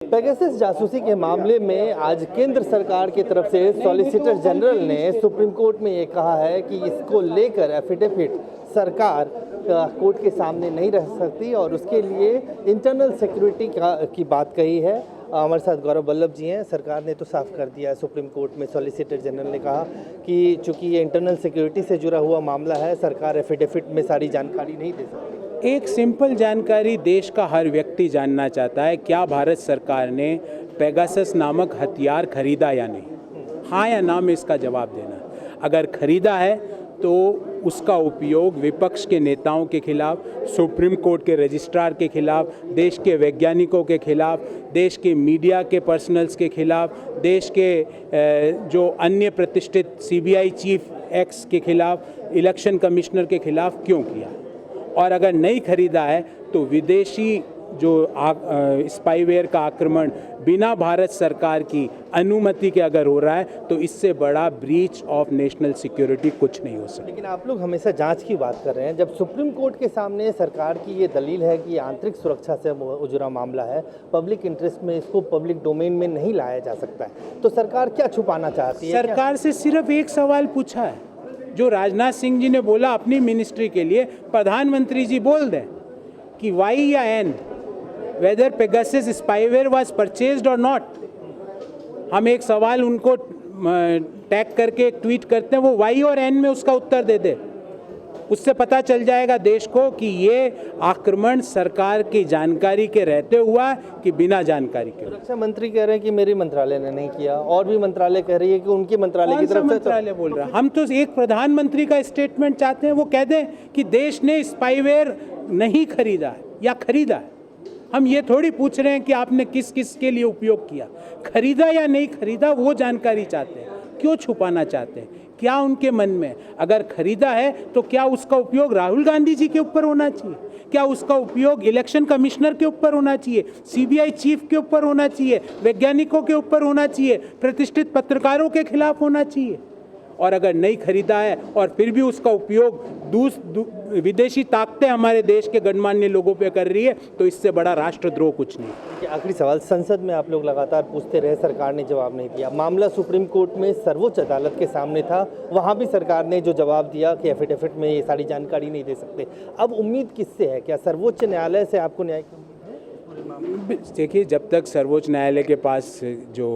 Pegasus जासूसी के मामले में आज केंद्र सरकार की तरफ से सॉलिसिटर जनरल ने सुप्रीम कोर्ट में ये कहा है कि इसको लेकर एफिडेविट सरकार कोर्ट के सामने नहीं रह सकती और उसके लिए इंटरनल सिक्योरिटी की बात कही है। हमारे साथ गौरव वल्लभ जी हैं। सरकार ने तो साफ कर दिया है, सुप्रीम कोर्ट में सॉलिसिटर जनरल ने कहा कि चूंकि ये इंटरनल सिक्योरिटी से जुड़ा हुआ मामला है, सरकार एफिडेविट में सारी जानकारी नहीं दे सकती। एक सिंपल जानकारी देश का हर व्यक्ति जानना चाहता है, क्या भारत सरकार ने पेगासस नामक हथियार खरीदा या नहीं। हाँ या ना में इसका जवाब देना। अगर खरीदा है तो उसका उपयोग विपक्ष के नेताओं के खिलाफ, सुप्रीम कोर्ट के रजिस्ट्रार के खिलाफ, देश के वैज्ञानिकों के खिलाफ, देश के मीडिया के पर्सनल्स के खिलाफ, देश के जो अन्य प्रतिष्ठित सीबीआई चीफ एक्स के खिलाफ, इलेक्शन कमिश्नर के खिलाफ क्यों किया। और अगर नहीं खरीदा है तो विदेशी जो स्पाईवेयर का आक्रमण बिना भारत सरकार की अनुमति के अगर हो रहा है तो इससे बड़ा ब्रीच ऑफ नेशनल सिक्योरिटी कुछ नहीं हो सकता। लेकिन आप लोग हमेशा जांच की बात कर रहे हैं, जब सुप्रीम कोर्ट के सामने सरकार की ये दलील है कि आंतरिक सुरक्षा से जुड़ा मामला है, पब्लिक इंटरेस्ट में इसको पब्लिक डोमेन में नहीं लाया जा सकता है, तो सरकार क्या छुपाना चाहती है? सरकार से सिर्फ एक सवाल पूछा है, जो राजनाथ सिंह जी ने बोला अपनी मिनिस्ट्री के लिए, प्रधानमंत्री जी बोल दें कि वाई या N, whether Pegasus spyware was purchased or not. हम एक सवाल उनको टैग करके एक ट्वीट करते हैं, वो वाई और एन में उसका उत्तर दे दे। उससे पता चल जाएगा देश को कि ये आक्रमण सरकार की जानकारी के रहते हुआ कि बिना जानकारी के। रक्षा मंत्री कह रहे हैं कि मेरे मंत्रालय ने नहीं किया, और भी मंत्रालय कह रही है कि उनके मंत्रालय की तरफ से। मंत्रालय बोल रहा है, हम तो एक प्रधानमंत्री का स्टेटमेंट चाहते हैं, वो कह दें कि देश ने स्पाईवेयर नहीं खरीदा है या खरीदा है। हम ये थोड़ी पूछ रहे हैं कि आपने किस किस के लिए उपयोग किया, खरीदा या नहीं खरीदा, वो जानकारी चाहते हैं। क्यों छुपाना चाहते हैं? क्या उनके मन में, अगर खरीदा है तो क्या उसका उपयोग राहुल गांधी जी के ऊपर होना चाहिए? क्या उसका उपयोग इलेक्शन कमिश्नर के ऊपर होना चाहिए, सीबीआई चीफ के ऊपर होना चाहिए, वैज्ञानिकों के ऊपर होना चाहिए, प्रतिष्ठित पत्रकारों के खिलाफ होना चाहिए? और अगर नहीं खरीदा है और फिर भी उसका उपयोग विदेशी ताकतें हमारे देश के गणमान्य लोगों पे कर रही है, तो इससे बड़ा राष्ट्रद्रोह कुछ नहीं। आखिरी सवाल, संसद में आप लोग लगातार पूछते रहे, सरकार ने जवाब नहीं दिया। मामला सुप्रीम कोर्ट में सर्वोच्च अदालत के सामने था, वहाँ भी सरकार ने जो जवाब दिया कि एफिडेविट में ये सारी जानकारी नहीं दे सकते। अब उम्मीद किससे है? क्या सर्वोच्च न्यायालय से आपको न्याय? देखिए, जब तक सर्वोच्च न्यायालय के पास जो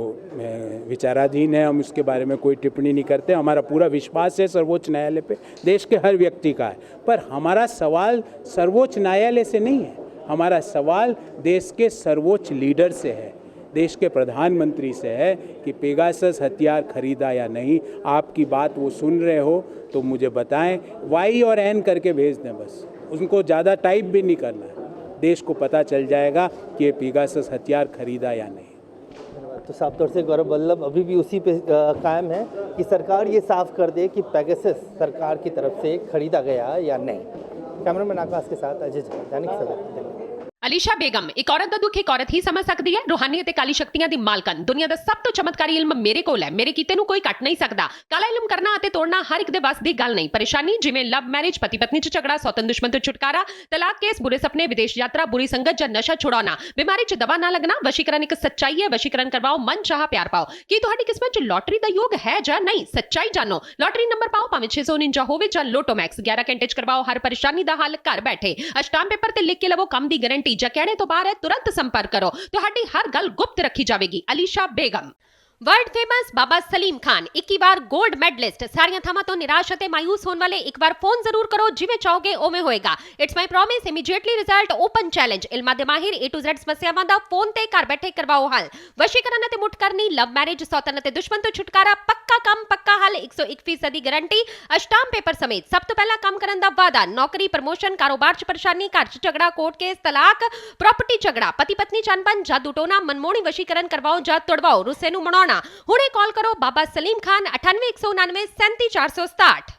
विचाराधीन है, हम उसके बारे में कोई टिप्पणी नहीं करते। हमारा पूरा विश्वास है सर्वोच्च न्यायालय पे, देश के हर व्यक्ति का है। पर हमारा सवाल सर्वोच्च न्यायालय से नहीं है, हमारा सवाल देश के सर्वोच्च लीडर से है, देश के प्रधानमंत्री से है कि पेगासस हथियार खरीदा या नहीं। आपकी बात वो सुन रहे हो तो मुझे बताएं, वाई और एन करके भेज दें, बस उनको ज़्यादा टाइप भी नहीं करना है। देश को पता चल जाएगा कि ये पेगासस हथियार खरीदा या नहीं। तो साफ तौर से गौरव वल्लभ अभी भी उसी पे कायम है कि सरकार ये साफ कर दे कि पेगासस सरकार की तरफ से खरीदा गया या नहीं। कैमरामैन आकाश के साथ अजय झा, दैनिक सवेरा। ਅਲੀਸ਼ਾ ਬੇਗਮ ਇੱਕ ਔਰਤ ਦਾ ਦੁੱਖ ਇੱਕ ਔਰਤ ਹੀ ਸਮਝ ਸਕਦੀ ਹੈ। ਰੂਹਾਨੀਅਤ ਤੇ ਕਾਲੀ ਸ਼ਕਤੀਆਂ ਦੀ ਮਾਲਕਨ, ਦੁਨੀਆ ਦਾ ਸਭ ਤੋਂ ਚਮਤਕਾਰੀ ਇਲਮ ਮੇਰੇ ਕੋਲ ਹੈ। ਮੇਰੇ ਕੀਤੇ ਨੂੰ ਕੋਈ ਕੱਟ ਨਹੀਂ ਸਕਦਾ। ਕਾਲਾ ਇਲਮ ਕਰਨਾ ਅਤੇ ਤੋੜਨਾ ਹਰ ਇੱਕ ਦੇ ਵੱਸ ਦੀ ਗੱਲ ਨਹੀਂ। ਪਰੇਸ਼ਾਨੀ ਜਿਵੇਂ ਲਵ ਮੈਰਿਜ, ਪਤੀ ਪਤਨੀ ਚ ਝਗੜਾ, ਸੌਤਨ ਦੁਸ਼ਮਣ ਤੋਂ ਛੁਟਕਾਰਾ, ਤਲਾਕ ਕੇਸ, ਬੁਰੇ ਸੁਪਨੇ, ਵਿਦੇਸ਼ ਯਾਤਰਾ, ਬੁਰੀ ਸੰਗਤ ਜਾਂ ਨਸ਼ਾ ਛੁਡਾਉਣਾ, ਬਿਮਾਰੀ ਚ ਦਵਾ ਨਾ ਲੱਗਣਾ। ਵਸ਼ੀਕਰਨ ਇੱਕ ਸੱਚਾਈ ਹੈ। ਵਸ਼ੀਕਰਨ ਕਰਵਾਓ, ਮਨ ਚਾਹਾ ਪਿਆਰ ਪਾਓ। ਕੀ ਤੁਹਾਡੀ ਕਿਸਮਤ ਚ ਲੋਟਰੀ ਦਾ ਯੋਗ ਹੈ ਜਾਂ ਨਹੀਂ? ਸੱਚਾਈ ਜਾਣੋ। ਲੋਟਰੀ ਨੰਬਰ ਪਾਓ, ਭਾਵੇਂ 649 ਹੋਵੇ ਜਾਂ ਲੋਟੋ ਮੈਕਸ। 11 ਘੰਟੇ ਚ ਕਰਵਾਓ ਹਰ ਪਰੇਸ਼ਾਨੀ ਦਾ ਹੱਲ ਘਰ ਬੈਠੇ। ਅਸ਼ਟਾਮ ਪੇਪਰ ਤੇ ਲਿਖ ਕੇ ਲਵੋ ਕੰਮ ਦੀ ਗਾਰੰਟੀ। ਜਾਂ ਕਹਿਣੇ ਤੋਂ ਬਾਹਰ तुरंत संपर्क करो, ਤੁਹਾਡੀ हर गल गुप्त रखी जाएगी। अलीशा बेगम। वर्ल्ड फेमस बाबा सलीम खान 21 ਵਾਰ गोल्ड मेडलिस्ट। ਸਾਰੀਆਂ ਥਾਵਾਂ ਤੋਂ ਨਿਰਾਸ਼ ਅਤੇ ਮਾਇੂਸ ਹੋਣ ਵਾਲੇ ਇੱਕ ਵਾਰ ਫੋਨ ਜ਼ਰੂਰ ਕਰੋ, ਜਿਵੇਂ ਚਾਹੋਗੇ ਉਵੇਂ ਹੋਏਗਾ। It's my promise, immediately result, open challenge. ਇਲਮਾਂ ਦੇ ਮਾਹਿਰ A to Z ਸਮੱਸਿਆਵਾਂ ਦਾ ਫੋਨ ਤੇ ਘਰ ਬੈਠੇ ਕਰਵਾਓ ਹੱਲ। ਵਸ਼ੀਕਰਨ ਅਤੇ ਮੁੱਠ ਕਰਨੀ, ਲਵ ਮੈਰਿਜ, ਸੌਤਨ ਅਤੇ ਦੁਸ਼ਮਣ ਤੋਂ ਛੁਟਕਾਰਾ, ਪੱਕਾ ਕੰਮ ਪੱਕਾ ਹੱਲ, 101% ਦੀ ਗਾਰੰਟੀ, ਅਸ਼ਟਾਮ ਪੇਪਰ ਸਮੇਤ। ਸਭ ਤੋਂ ਪਹਿਲਾਂ ਕੰਮ ਕਰਨ ਦਾ ਵਾਅਦਾ, ਨੌਕਰੀ, ਪ੍ਰਮੋਸ਼ਨ, ਕਾਰੋਬਾਰ 'ਚ ਪਰੇਸ਼ਾਨੀ, ਘਰ 'ਚ ਝਗੜਾ, ਕੋਰਟ ਕੇਸ, ਤਲਾਕ, ਪ੍ਰਾਪਰਟੀ ਝਗੜਾ, ਪਤੀ ਪਤਨੀ ਚ ਅਣਬਣ, ਜਾਦੂ ਟੋਨਾ, ਮਨਮੋਹਣੀ ਵਸ਼ੀਕਰਨ ਕਰਵਾਓ ਜਾਂ ਤੁੜਵਾਓ, ਰੁੱਸੇ ਨੂੰ ਮਨਾਉਣਾ। ਹੁਣੇ ਕਾਲ करो बाबा सलीम खान 98 199 37 467।